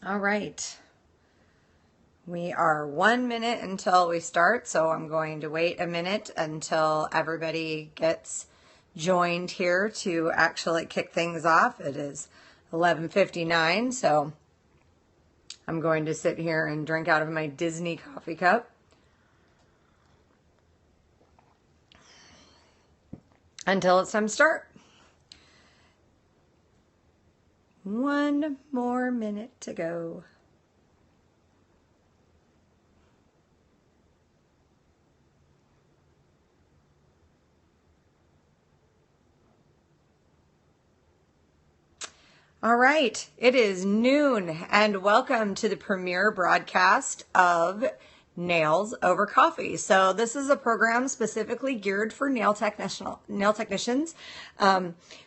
All right. We are 1 minute until we start, so I'm going to wait a minute until everybody gets joined here to actually kick things off. It is 11:59, so I'm going to sit here and drink out of my Disney coffee cup until it's time to start. 1 more minute to go. All right, it is noon, and welcome to the premiere broadcast of Nails Over Coffee. So this is a program specifically geared for nail technicians.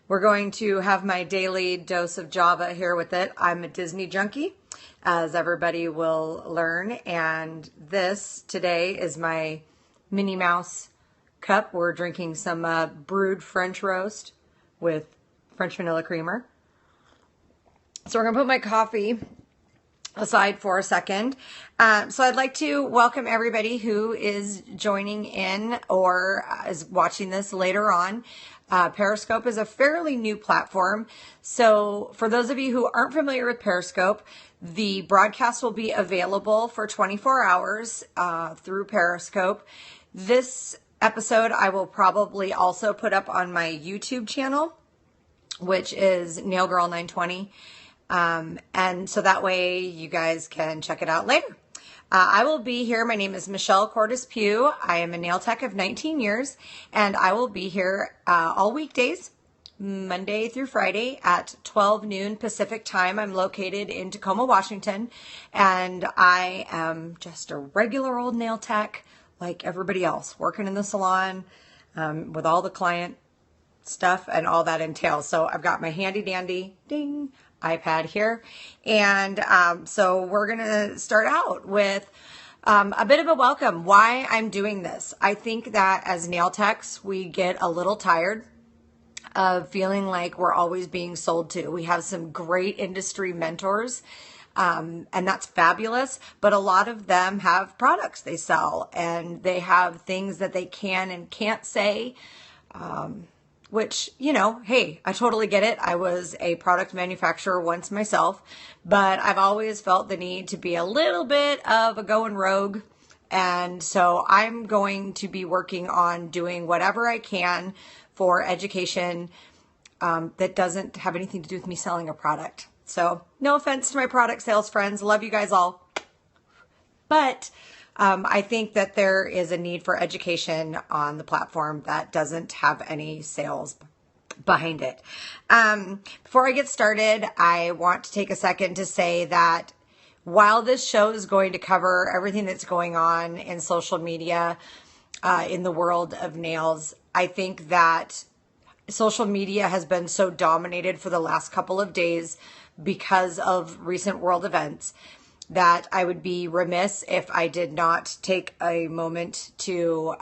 We're going to have my daily dose of Java here with it. I'm a Disney junkie, as everybody will learn, and this today is my Minnie Mouse cup. We're drinking some brewed French roast with French vanilla creamer. So we're going to put my coffee aside for a second. So I'd like to welcome everybody who is joining in or is watching this later on. Periscope is a fairly new platform. So for those of you who aren't familiar with Periscope, the broadcast will be available for 24 hours through Periscope. This episode I will probably also put up on my YouTube channel, which is NailGirl920. And so that way you guys can check it out later. I will be here. My name is Michelle Cordes Pugh. I am a nail tech of 19 years, and I will be here all weekdays, Monday through Friday at 12 noon Pacific time. I'm located in Tacoma, Washington, and I am just a regular old nail tech like everybody else, working in the salon with all the client stuff and all that entails. So I've got my handy dandy ding iPad here, and so we're gonna start out with a bit of a welcome. Why I'm doing this: I think that as nail techs we get a little tired of feeling like we're always being sold to. We have some great industry mentors, and that's fabulous, but a lot of them have products they sell, and they have things that they can and can't say, which, you know, hey, I totally get it. I was a product manufacturer once myself, but I've always felt the need to be a little bit of a going rogue. And so I'm going to be working on doing whatever I can for education that doesn't have anything to do with me selling a product. So no offense to my product sales friends. Love you guys all. But I think that there is a need for education on the platform that doesn't have any sales behind it. Before I get started, I want to take a second to say that while this show is going to cover everything that's going on in social media, in the world of nails, I think that social media has been so dominated for the last couple of days because of recent world events that I would be remiss if I did not take a moment to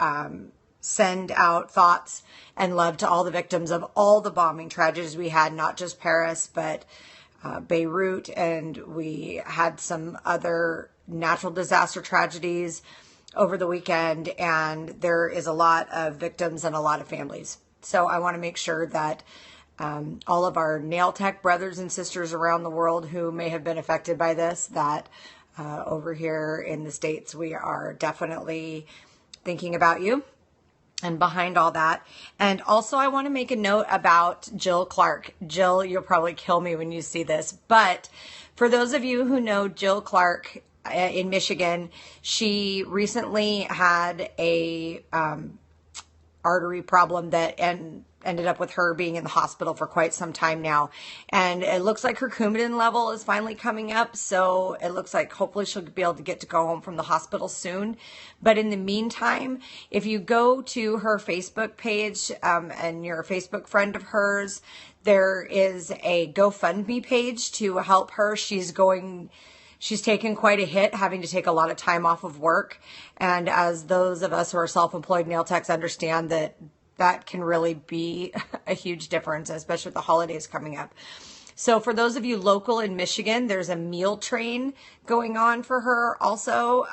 send out thoughts and love to all the victims of all the bombing tragedies we had, not just Paris, but Beirut, and we had some other natural disaster tragedies over the weekend, and there is a lot of victims and a lot of families. So I want to make sure that all of our nail tech brothers and sisters around the world who may have been affected by this, that over here in the States, we are definitely thinking about you and behind all that. And also I want to make a note about Jill Clark. Jill, you'll probably kill me when you see this, but for those of you who know Jill Clark in Michigan, she recently had a artery problem that ended up with her being in the hospital for quite some time now. And it looks like her Coumadin level is finally coming up. So it looks like hopefully she'll be able to get to go home from the hospital soon. But in the meantime, if you go to her Facebook page and you're a Facebook friend of hers, there is a GoFundMe page to help her. She's taken quite a hit, having to take a lot of time off of work. And as those of us who are self-employed nail techs understand, that can really be a huge difference, especially with the holidays coming up. So for those of you local in Michigan, there's a meal train going on for her also,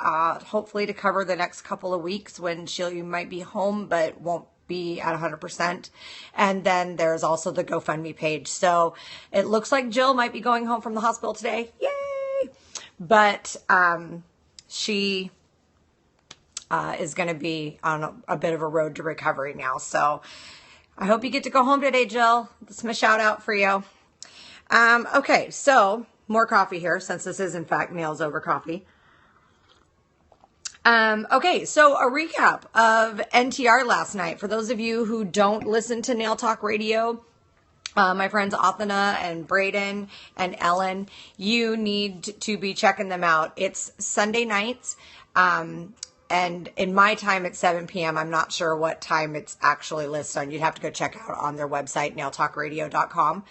hopefully to cover the next couple of weeks when you might be home but won't be at 100%. And then there's also the GoFundMe page. So it looks like Jill might be going home from the hospital today. Yay! But she is going to be on a bit of a road to recovery now. So I hope you get to go home today, Jill. That's my shout out for you. Okay, so more coffee here, since this is in fact Nails Over Coffee. Okay, so a recap of NTR last night. For those of you who don't listen to Nail Talk Radio, my friends Athena and Braden and Ellen, you need to be checking them out. It's Sunday nights, and in my time at 7 p.m. I'm not sure what time it's actually listed on. You'd have to go check out on their website, nailtalkradio.com.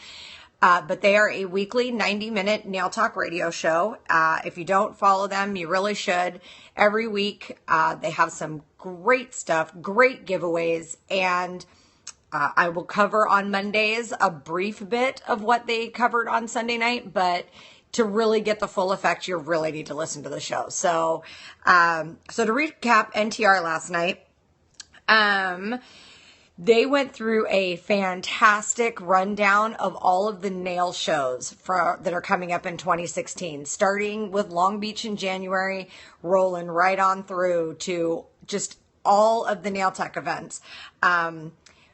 But they are a weekly 90-minute Nail Talk radio show. If you don't follow them, you really should. Every week, they have some great stuff, great giveaways, and I will cover on Mondays a brief bit of what they covered on Sunday night, but to really get the full effect, you really need to listen to the show. So, so to recap NTR last night, they went through a fantastic rundown of all of the nail shows that are coming up in 2016, starting with Long Beach in January, rolling right on through to just all of the Nail Tech events.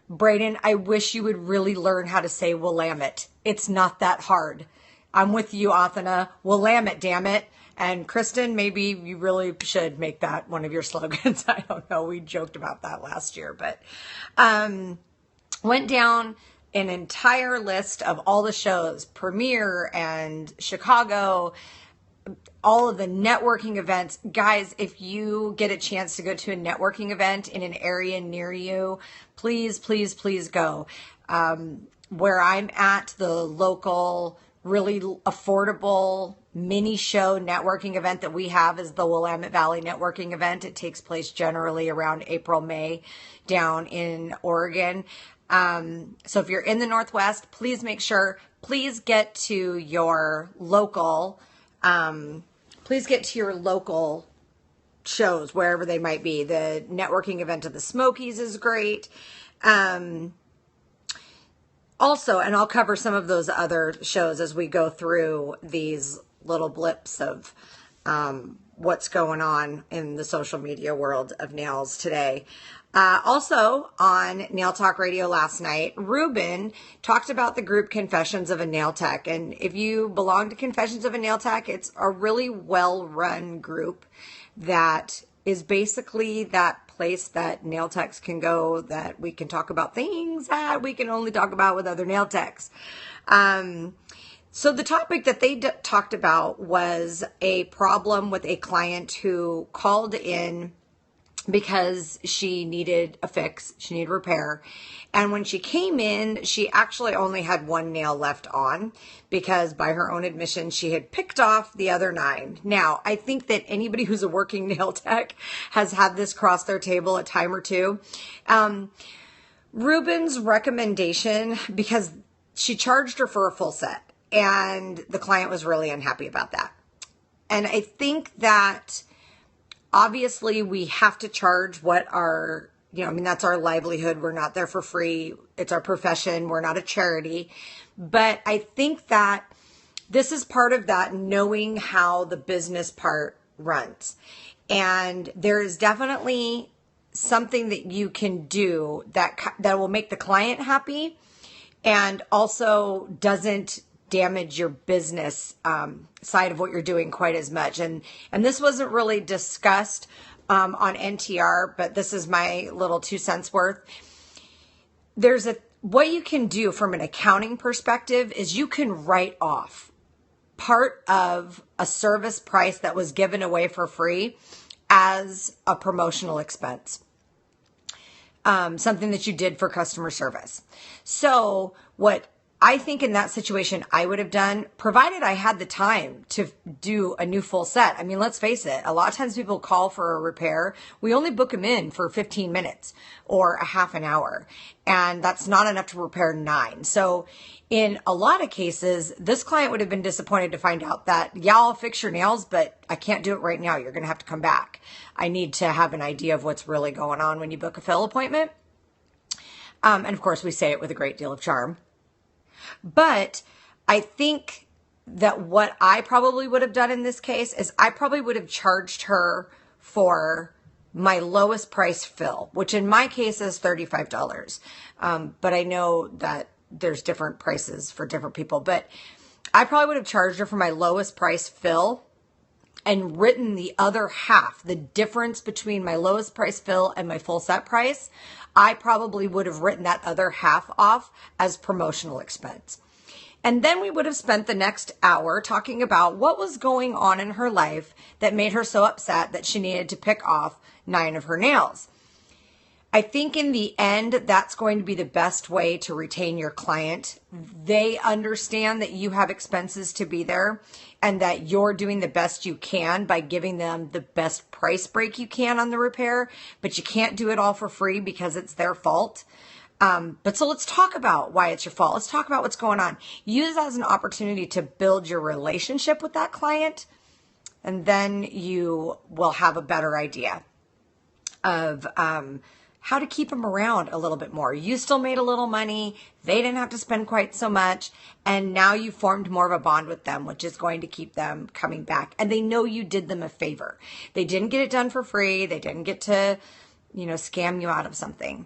Braden, I wish you would really learn how to say Willamette. It's not that hard. I'm with you, Athena. Willamette, damn it. And Kristen, maybe you really should make that one of your slogans. I don't know. We joked about that last year, but went down an entire list of all the shows, Premiere and Chicago, all of the networking events. Guys, if you get a chance to go to a networking event in an area near you, please, please, please go. Where I'm at, the local, really affordable mini show networking event that we have is the Willamette Valley Networking Event. It takes place generally around April, May down in Oregon. So if you're in the Northwest, please make sure, please get to your local, shows, wherever they might be. The networking event of the Smokies is great. Also, and I'll cover some of those other shows as we go through these little blips of what's going on in the social media world of nails today. Also on Nail Talk Radio last night, Ruben talked about the group Confessions of a Nail Tech. And if you belong to Confessions of a Nail Tech, it's a really well-run group that is basically that place that nail techs can go, that we can talk about things that we can only talk about with other nail techs. So the topic that they talked about was a problem with a client who called in because she needed a fix, she needed repair. And when she came in, she actually only had one nail left on because by her own admission, she had picked off the other 9. Now, I think that anybody who's a working nail tech has had this cross their table a time or two. Ruben's recommendation, because she charged her for a full set and the client was really unhappy about that. And I think that obviously we have to charge what our, that's our livelihood. We're not there for free. It's our profession. We're not a charity. But I think that this is part of that, knowing how the business part runs. And there is definitely something that you can do that will make the client happy and also doesn't damage your business side of what you're doing quite as much. And this wasn't really discussed on NTR, but this is my little 2 cents worth. What you can do from an accounting perspective is you can write off part of a service price that was given away for free as a promotional expense. Something that you did for customer service. So what I think in that situation, I would have done, provided I had the time to do a new full set. I mean, let's face it. A lot of times people call for a repair. We only book them in for 15 minutes or a half an hour. And that's not enough to repair 9. So in a lot of cases, this client would have been disappointed to find out that, yeah, I'll fix your nails, but I can't do it right now. You're going to have to come back. I need to have an idea of what's really going on when you book a fill appointment. And of course, we say it with a great deal of charm. But I think that what I probably would have done in this case is I probably would have charged her for my lowest price fill, which in my case is $35. But I know that there's different prices for different people. But I probably would have charged her for my lowest price fill and written the other half, the difference between my lowest price fill and my full set price. I probably would have written that other half off as promotional expense. And then we would have spent the next hour talking about what was going on in her life that made her so upset that she needed to pick off 9 of her nails. I think in the end, that's going to be the best way to retain your client. They understand that you have expenses to be there and that you're doing the best you can by giving them the best price break you can on the repair, but you can't do it all for free because it's their fault. But so let's talk about why it's your fault. Let's talk about what's going on. Use it as an opportunity to build your relationship with that client, and then you will have a better idea of how to keep them around a little bit more. You still made a little money. They didn't have to spend quite so much. And now you formed more of a bond with them, which is going to keep them coming back. And they know you did them a favor. They didn't get it done for free. They didn't get to, scam you out of something.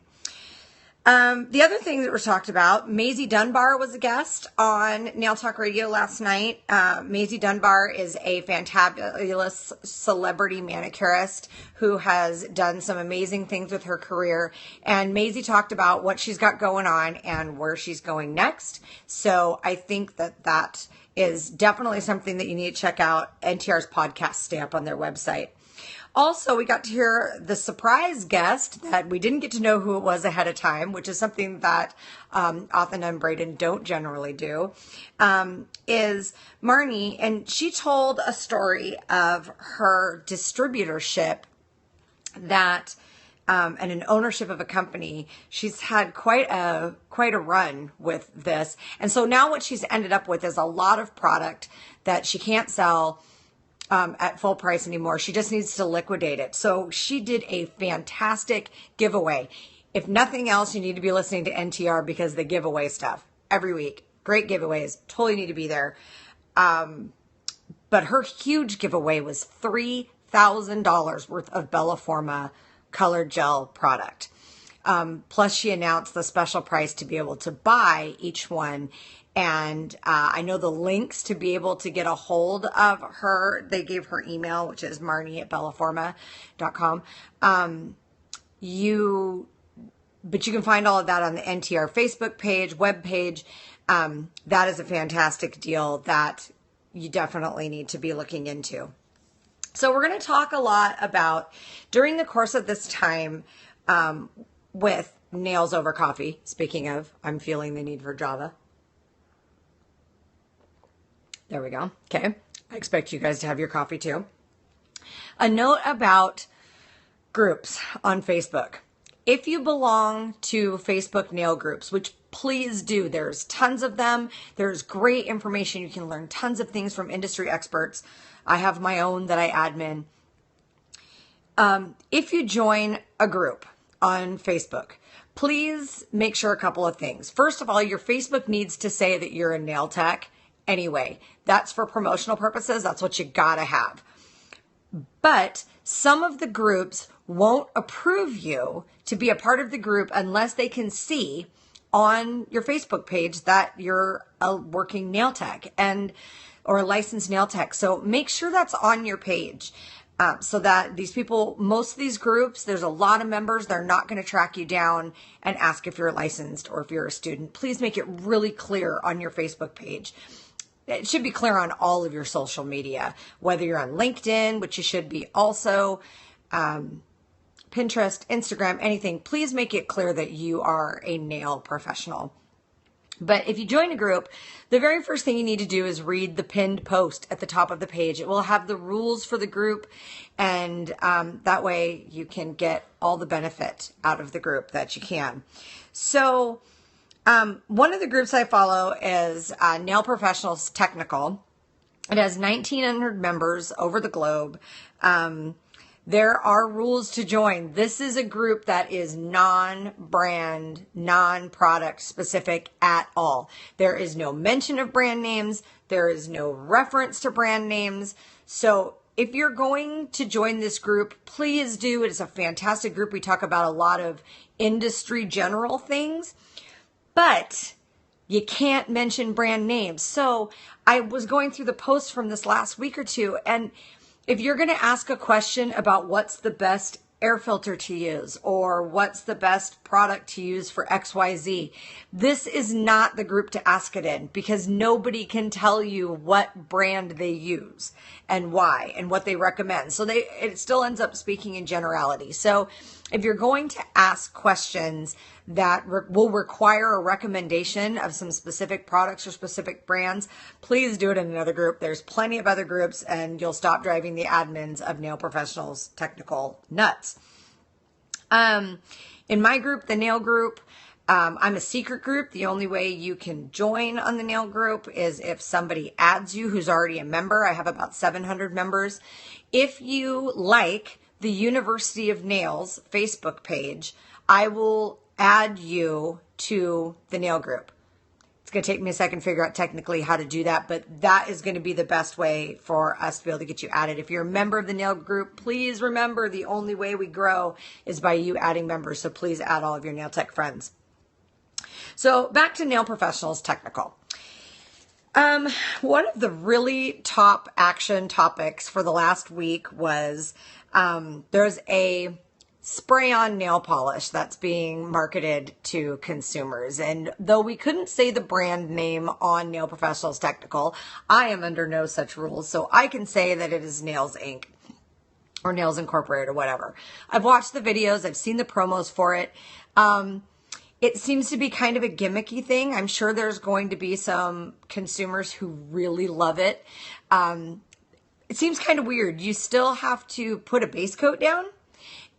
The other thing that was talked about, Maisie Dunbar was a guest on Nail Talk Radio last night. Maisie Dunbar is a fantabulous celebrity manicurist who has done some amazing things with her career. And Maisie talked about what she's got going on and where she's going next. So I think that is definitely something that you need to check out. NTR's podcast stamp on their website. Also, we got to hear the surprise guest that we didn't get to know who it was ahead of time, which is something that Athen and Braden don't generally do, is Marnie. And she told a story of her distributorship that and an ownership of a company. She's had quite a run with this. And so now what she's ended up with is a lot of product that she can't sell at full price anymore. She just needs to liquidate it. So she did a fantastic giveaway. If nothing else, you need to be listening to NTR because they give away stuff every week. Great giveaways. Totally need to be there. But her huge giveaway was $3,000 worth of Bella Forma colored gel product. Plus she announced the special price to be able to buy each one. And I know the links to be able to get a hold of her. They gave her email, which is marnie@bellaforma.com. But you can find all of that on the NTR Facebook page, web page. That is a fantastic deal that you definitely need to be looking into. So we're going to talk a lot about, during the course of this time, with Nails Over Coffee. Speaking of, I'm feeling the need for Java. There we go. Okay. I expect you guys to have your coffee too. A note about groups on Facebook. If you belong to Facebook nail groups, which please do, there's tons of them. There's great information. You can learn tons of things from industry experts. I have my own that I admin. If you join a group on Facebook, please make sure a couple of things. First of all, your Facebook needs to say that you're a nail tech. Anyway, that's for promotional purposes. That's what you gotta have. But some of the groups won't approve you to be a part of the group unless they can see on your Facebook page that you're a working nail tech or a licensed nail tech. So make sure that's on your page. So that these people, most of these groups, there's a lot of members. They're not going to track you down and ask if you're licensed or if you're a student. Please make it really clear on your Facebook page. It should be clear on all of your social media, whether you're on LinkedIn, which you should be also, Pinterest, Instagram, anything. Please make it clear that you are a nail professional. But if you join a group, the very first thing you need to do is read the pinned post at the top of the page. It will have the rules for the group, and that way you can get all the benefit out of the group that you can. So one of the groups I follow is Nail Professionals Technical. It has 1,900 members over the globe. There are rules to join. This is a group that is non-brand, non-product specific at all. There is no mention of brand names. There is no reference to brand names. So if you're going to join this group, please do. It is a fantastic group. We talk about a lot of industry general things, but you can't mention brand names. So I was going through the posts from this last week or two, and if you're going to ask a question about what's the best air filter to use or what's the best product to use for XYZ, this is not the group to ask it in, because nobody can tell you what brand they use and why and what they recommend. So it still ends up speaking in generality. So if you're going to ask questions that will require a recommendation of some specific products or specific brands, please do it in another group. There's plenty of other groups, and you'll stop driving the admins of Nail Professionals Technical nuts. In my group, the nail group, I'm a secret group. The only way you can join on the nail group is if somebody adds you who's already a member. I have about 700 members. If you like the University of Nails Facebook page, I will add you to the nail group. It's going to take me a second to figure out technically how to do that, but that is going to be the best way for us to be able to get you added. If you're a member of the nail group, please remember the only way we grow is by you adding members. So please add all of your nail tech friends. So back to Nail Professionals Technical. One of the really top action topics for the last week was there's a spray-on nail polish that's being marketed to consumers. And though we couldn't say the brand name on Nail Professionals Technical, I am under no such rules. So I can say that it is Nails Inc. or Nails Incorporated or whatever. I've watched the videos. I've seen the promos for it. It seems to be kind of a gimmicky thing. I'm sure there's going to be some consumers who really love it. It seems kind of weird. You still have to put a base coat down,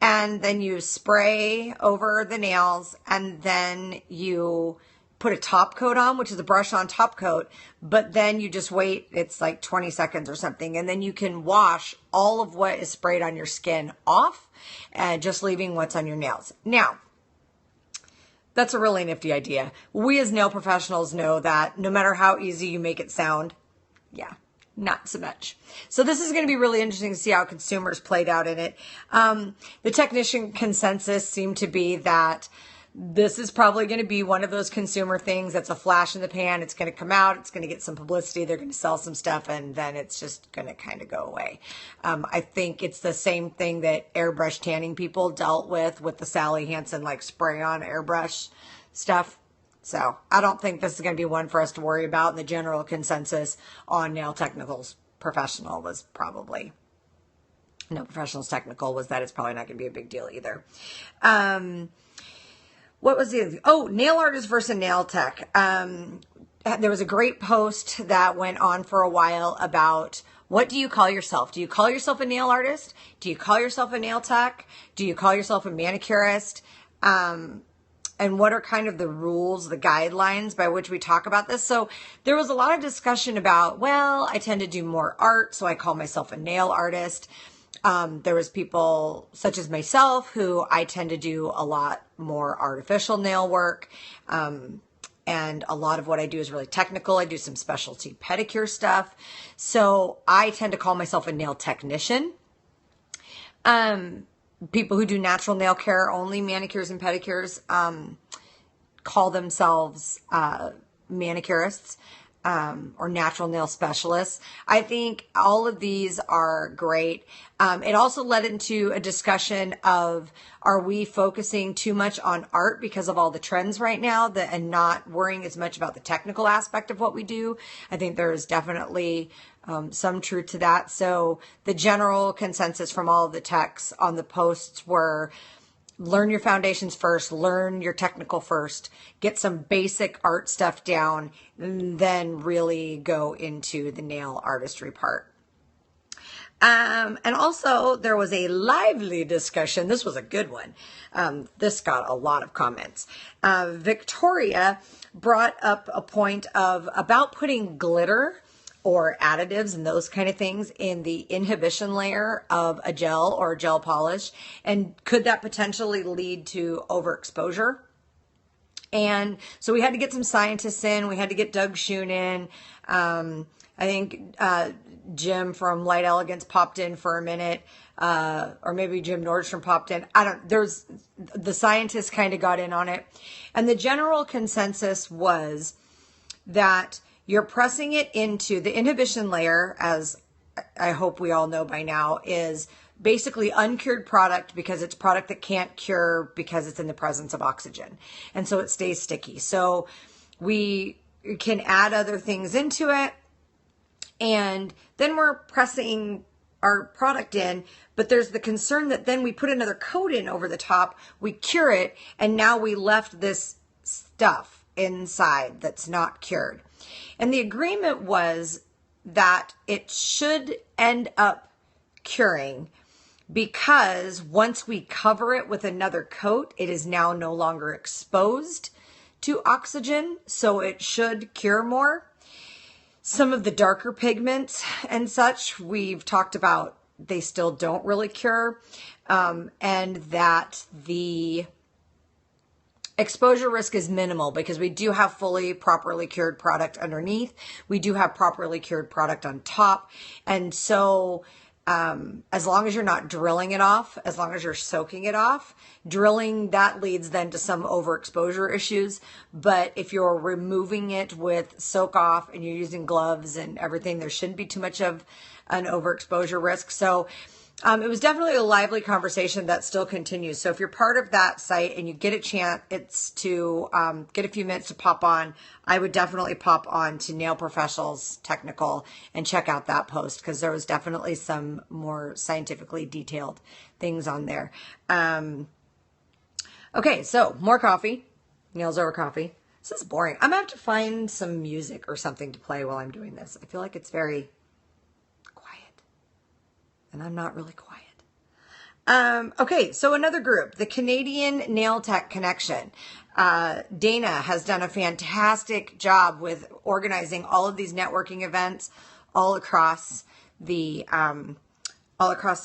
and then you spray over the nails, and then you put a top coat on, which is a brush on top coat, but then you just wait. It's like 20 seconds or something, and then you can wash all of what is sprayed on your skin off, and just leaving what's on your nails. Now, that's a really nifty idea. We as nail professionals know that no matter how easy you make it sound, yeah, not so much. So this is going to be really interesting to see how consumers played out in it. The technician consensus seemed to be that this is probably going to be one of those consumer things that's a flash in the pan. It's going to come out. It's going to get some publicity. They're going to sell some stuff, and then it's just going to kind of go away. I think it's the same thing that airbrush tanning people dealt with the Sally Hansen like spray-on airbrush stuff. So I don't think this is going to be one for us to worry about. And the general consensus on Nail Technicals Professional was probably, Nail Professionals Technical was that it's probably not going to be a big deal either. What was the other? Oh, nail artist versus nail tech. There was a great post that went on for a while about, what do you call yourself? Do you call yourself a nail artist? Do you call yourself a nail tech? Do you call yourself a manicurist? And what are kind of the rules, the guidelines by which we talk about this? So there was a lot of discussion about, well, I tend to do more art, so I call myself a nail artist. There was people such as myself who I tend to do a lot more artificial nail work. And a lot of what I do is really technical. I do some specialty pedicure stuff. So I tend to call myself a nail technician. People who do natural nail care, only manicures and pedicures, call themselves manicurists. Or natural nail specialists. I think all of these are great. It also led into a discussion of, are we focusing too much on art because of all the trends right now and not worrying as much about the technical aspect of what we do? I think there's definitely some truth to that. So the general consensus from all of the techs on the posts were, learn your foundations first, learn your technical first, get some basic art stuff down, and then really go into the nail artistry part. And also there was a lively discussion. This was a good one. This got a lot of comments. Victoria brought up a point about putting glitter or additives and those kind of things in the inhibition layer of a gel or a gel polish. And could that potentially lead to overexposure? And so we had to get some scientists in. We had to get Doug Schoon in. I think Jim from Light Elegance popped in for a minute, or maybe Jim Nordstrom popped in. The scientists kind of got in on it. And the general consensus was that you're pressing it into the inhibition layer, as I hope we all know by now, is basically uncured product because it's product that can't cure because it's in the presence of oxygen. And so it stays sticky. So we can add other things into it. And then we're pressing our product in, but there's the concern that then we put another coat in over the top, we cure it, and now we left this stuff inside that's not cured. And the agreement was that it should end up curing because once we cover it with another coat, it is now no longer exposed to oxygen, so it should cure more. Some of the darker pigments and such, we've talked about, they still don't really cure, and that the exposure risk is minimal because we do have fully properly cured product underneath. We do have properly cured product on top. And so as long as you're not drilling it off, as long as you're soaking it off, drilling, that leads then to some overexposure issues. But if you're removing it with soak off and you're using gloves and everything, there shouldn't be too much of an overexposure risk. So it was definitely a lively conversation that still continues. So if you're part of that site and you get a chance to get a few minutes to pop on, I would definitely pop on to Nail Professionals Technical and check out that post because there was definitely some more scientifically detailed things on there. Okay, so more coffee. Nails over coffee. This is boring. I'm going to have to find some music or something to play while I'm doing this. I feel like it's very and I'm not really quiet. Okay, so another group, the Canadian Nail Tech Connection. Dana has done a fantastic job with organizing all of these networking events all across the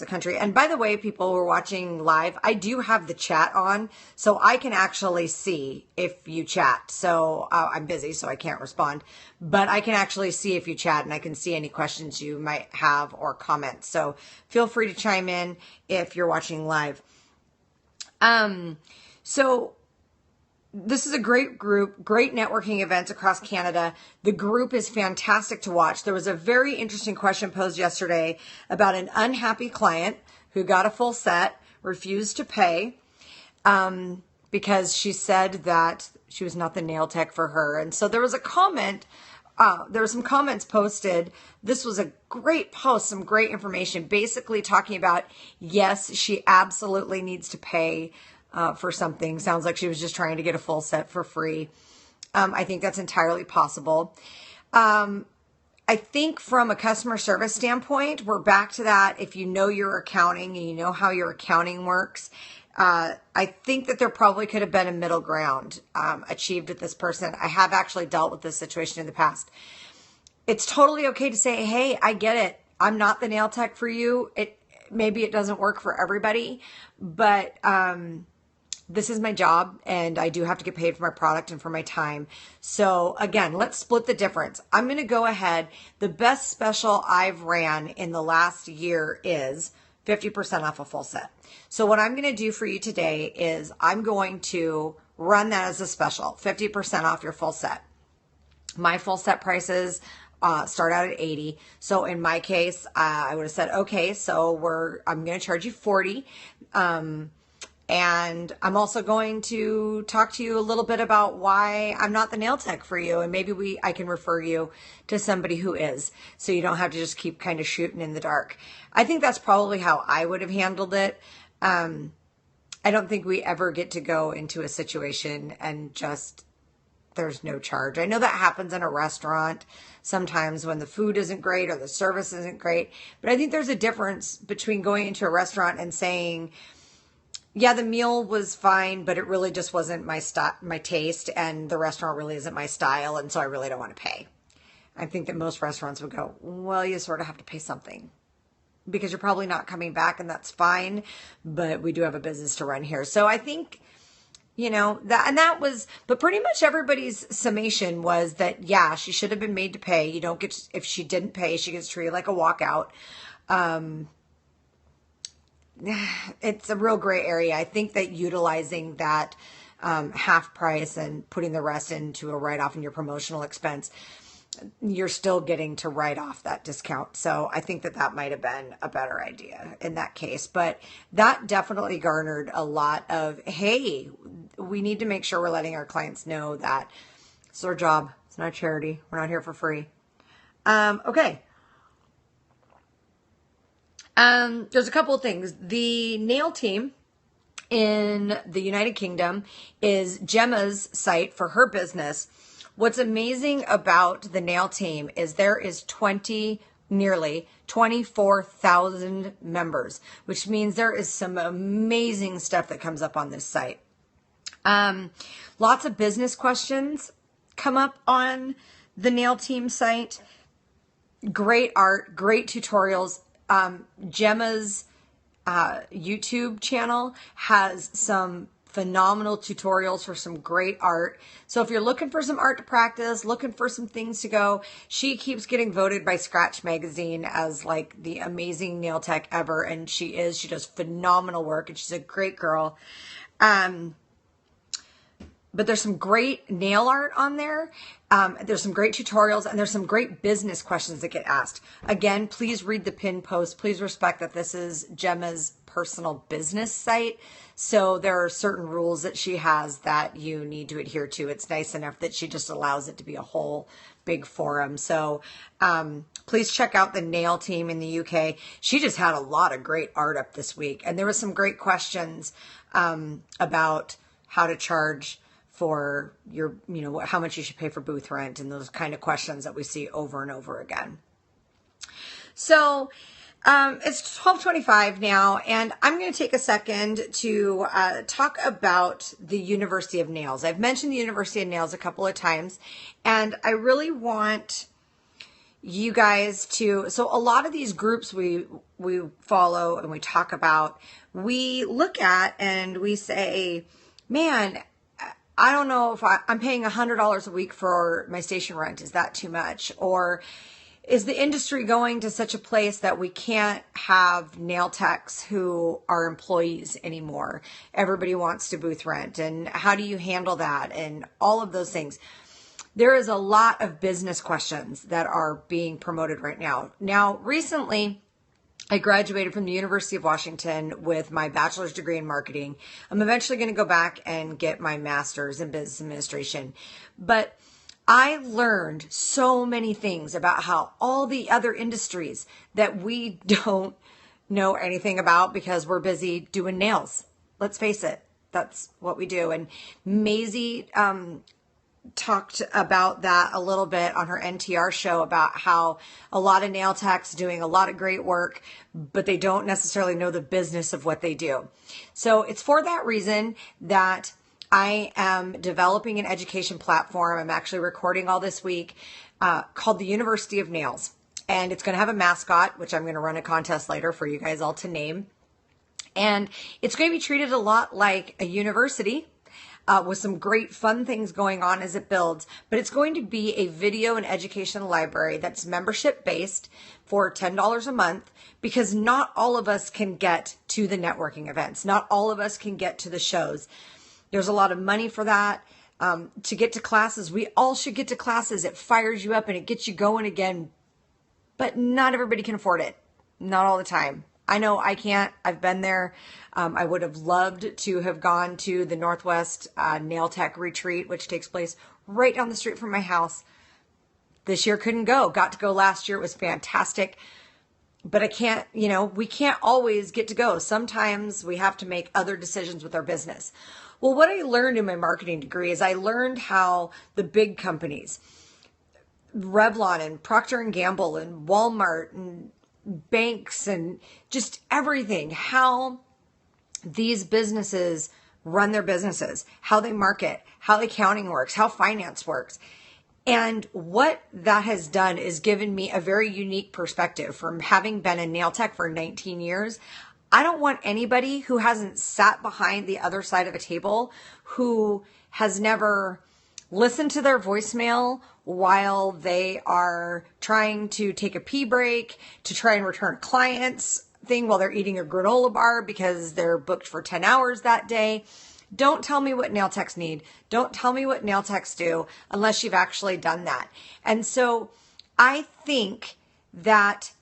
country. And by the way, people who are watching live, I do have the chat on, so I can actually see if you chat. So I'm busy, so I can't respond, but I can actually see if you chat and I can see any questions you might have or comments. So feel free to chime in if you're watching live. So this is a great group, great networking events across Canada. The group is fantastic to watch. There was a very interesting question posed yesterday about an unhappy client who got a full set, refused to pay because she said that she was not the nail tech for her. And so there was a comment, there were some comments posted. This was a great post, some great information, basically talking about, yes, she absolutely needs to pay for something. Sounds like she was just trying to get a full set for free. I think that's entirely possible. I think from a customer service standpoint, we're back to that. If you know your accounting and you know how your accounting works, I think that there probably could have been a middle ground achieved with this person. I have actually dealt with this situation in the past. It's totally okay to say, hey, I get it. I'm not the nail tech for you. Maybe it doesn't work for everybody, but this is my job and I do have to get paid for my product and for my time. So again, let's split the difference. I'm going to go ahead. The best special I've ran in the last year is 50% off a full set. So what I'm going to do for you today is I'm going to run that as a special, 50% off your full set. My full set prices start out at 80. So in my case, I would have said, okay, so I'm going to charge you 40. And I'm also going to talk to you a little bit about why I'm not the nail tech for you. And maybe I can refer you to somebody who is, so you don't have to just keep kind of shooting in the dark. I think that's probably how I would have handled it. And I don't think we ever get to go into a situation and just there's no charge. I know that happens in a restaurant sometimes when the food isn't great or the service isn't great, but I think there's a difference between going into a restaurant and saying, yeah, the meal was fine, but it really just wasn't my taste, and the restaurant really isn't my style, and so I really don't want to pay. I think that most restaurants would go, well, you sort of have to pay something because you're probably not coming back, and that's fine, but we do have a business to run here. So I think, but pretty much everybody's summation was that, yeah, she should have been made to pay. You don't get, if she didn't pay, she gets treated like a walkout. It's a real gray area. I think that utilizing that half price and putting the rest into a write-off in your promotional expense, you're still getting to write off that discount. So I think that might have been a better idea in that case. But that definitely garnered a lot of, hey, we need to make sure we're letting our clients know that it's our job. It's not a charity. We're not here for free. Okay. There's a couple of things. The nail team in the United Kingdom is Gemma's site for her business. What's amazing about the nail team is there is nearly 24,000 members, which means there is some amazing stuff that comes up on this site. Lots of business questions come up on the nail team site. Great art, great tutorials. Gemma's YouTube channel has some phenomenal tutorials for some great art. So if you're looking for some art to practice, looking for some things to go, she keeps getting voted by Scratch Magazine as like the amazing nail tech ever. And she does phenomenal work, and she's a great girl. But there's some great nail art on there. There's some great tutorials, and there's some great business questions that get asked. Again, please read the pin post. Please respect that this is Gemma's personal business site. So there are certain rules that she has that you need to adhere to. It's nice enough that she just allows it to be a whole big forum. So please check out the nail team in the UK. She just had a lot of great art up this week. And there was some great questions about how to charge for your, how much you should pay for booth rent, and those kind of questions that we see over and over again. So it's 12:25 now, and I'm going to take a second to talk about the University of Nails. I've mentioned the University of Nails a couple of times, and I really want you guys to, so a lot of these groups we follow and we talk about, we look at and we say, man, I don't know if I'm paying $100 a week for my station rent. Is that too much? Or is the industry going to such a place that we can't have nail techs who are employees anymore? Everybody wants to booth rent. And how do you handle that? And all of those things. There is a lot of business questions that are being promoted right now. Now, recently, I graduated from the University of Washington with my bachelor's degree in marketing. I'm eventually going to go back and get my master's in business administration. But I learned so many things about how all the other industries that we don't know anything about because we're busy doing nails. Let's face it, that's what we do. And Maisie talked about that a little bit on her NTR show about how a lot of nail techs doing a lot of great work, but they don't necessarily know the business of what they do. So it's for that reason that I am developing an education platform. I'm actually recording all this week called the University of Nails. And it's going to have a mascot, which I'm going to run a contest later for you guys all to name. And it's going to be treated a lot like a university, with some great fun things going on as it builds. But it's going to be a video and educational library that's membership based for $10 a month, because not all of us can get to the networking events. Not all of us can get to the shows. There's a lot of money for that. To get to classes, we all should get to classes. It fires you up and it gets you going again. But not everybody can afford it. Not all the time. I know I can't. I've been there. I would have loved to have gone to the Northwest Nail Tech Retreat, which takes place right down the street from my house. This year couldn't go. Got to go last year. It was fantastic. but I can't, we can't always get to go. Sometimes we have to make other decisions with our business. Well, what I learned in my marketing degree is I learned how the big companies, Revlon and Procter and Gamble and Walmart and banks and just everything, how these businesses run their businesses, how they market, how accounting works, how finance works. And what that has done is given me a very unique perspective from having been in nail tech for 19 years. I don't want anybody who hasn't sat behind the other side of a table, who has never listened to their voicemail while they are trying to take a pee break, to try and return a client's thing while they're eating a granola bar because they're booked for 10 hours that day. Don't tell me what nail techs need. Don't tell me what nail techs do unless you've actually done that. And so I think that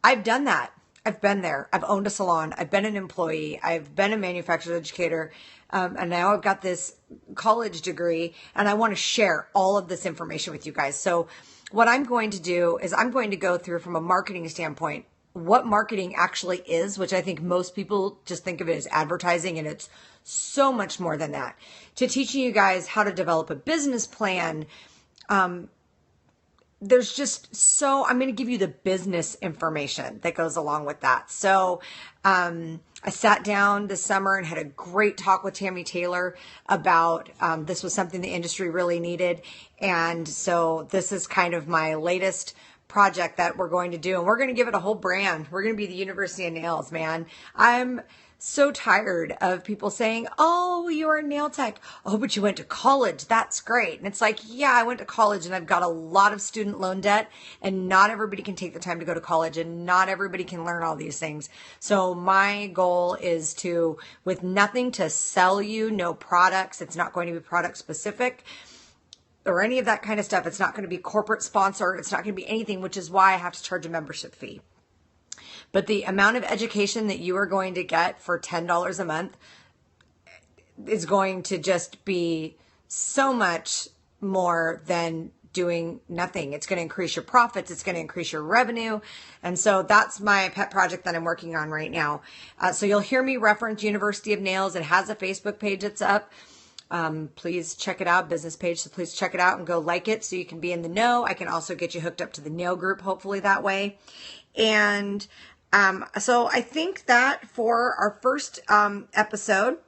I've done that. I've been there. I've owned a salon. I've been an employee. I've been a manufacturer's educator. And now I've got this college degree, and I want to share all of this information with you guys. So what I'm going to do is I'm going to go through from a marketing standpoint what marketing actually is, which I think most people just think of it as advertising, and it's so much more than that, to teaching you guys how to develop a business plan. There's just I'm going to give you the business information that goes along with that. So I sat down this summer and had a great talk with Tammy Taylor about this was something the industry really needed. And so this is kind of my latest project that we're going to do. And we're going to give it a whole brand. We're going to be the University of Nails, man. I'm so tired of people saying, oh, you're a nail tech. Oh, but you went to college. That's great. And it's like, yeah, I went to college and I've got a lot of student loan debt, and not everybody can take the time to go to college, and not everybody can learn all these things. So my goal is to, with nothing to sell you, no products. It's not going to be product specific or any of that kind of stuff. It's not going to be corporate sponsor. It's not going to be anything, which is why I have to charge a membership fee. But the amount of education that you are going to get for $10 a month is going to just be so much more than doing nothing. It's going to increase your profits. It's going to increase your revenue. And so that's my pet project that I'm working on right now. So you'll hear me reference University of Nails. It has a Facebook page that's up. Please check it out, business page. So please check it out and go like it so you can be in the know. I can also get you hooked up to the nail group, hopefully that way. And so I think that for our first episode,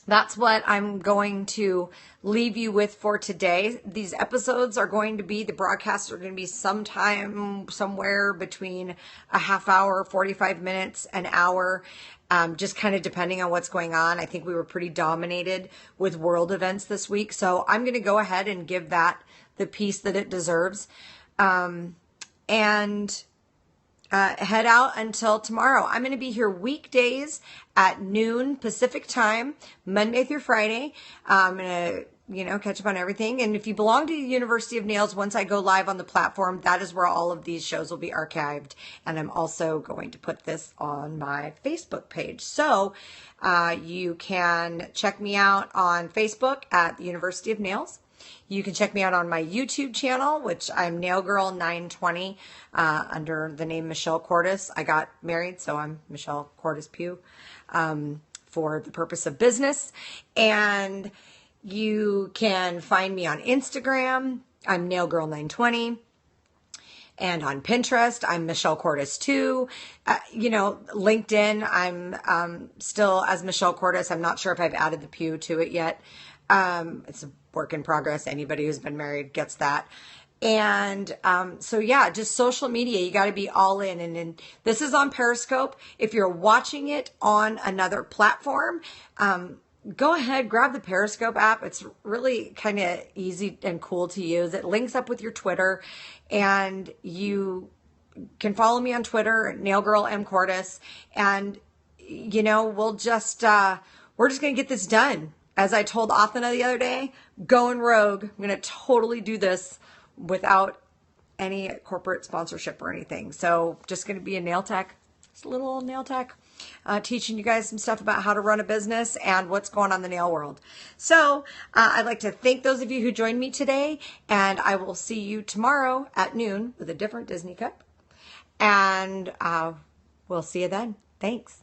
that's what I'm going to leave you with for today. These episodes are going to be, the broadcasts are going to be sometime, somewhere between a half hour, 45 minutes, an hour, just kind of depending on what's going on. I think we were pretty dominated with world events this week. So I'm going to go ahead and give that the piece that it deserves. Head out until tomorrow. I'm going to be here weekdays at noon Pacific time, Monday through Friday. I'm going to, catch up on everything. And if you belong to the University of Nails, once I go live on the platform, that is where all of these shows will be archived. And I'm also going to put this on my Facebook page. So you can check me out on Facebook at the University of Nails. You can check me out on my YouTube channel, which I'm NailGirl920 under the name Michelle Cordes. I got married, so I'm Michelle Cordes Pugh for the purpose of business. And you can find me on Instagram. I'm NailGirl920. And on Pinterest, I'm Michelle Cordes too. LinkedIn, I'm still as Michelle Cordes. I'm not sure if I've added the Pugh to it yet. It's a work in progress. Anybody who's been married gets that. And just social media, you got to be all in. And this is on Periscope. If you're watching it on another platform, go ahead, grab the Periscope app. It's really kind of easy and cool to use. It links up with your Twitter, and you can follow me on Twitter, NailGirlMCordes. And, we're just going to get this done. As I told Athena the other day, going rogue. I'm going to totally do this without any corporate sponsorship or anything. So just going to be a nail tech, just a little old nail tech, teaching you guys some stuff about how to run a business and what's going on in the nail world. So I'd like to thank those of you who joined me today, and I will see you tomorrow at noon with a different Disney cup. And we'll see you then. Thanks.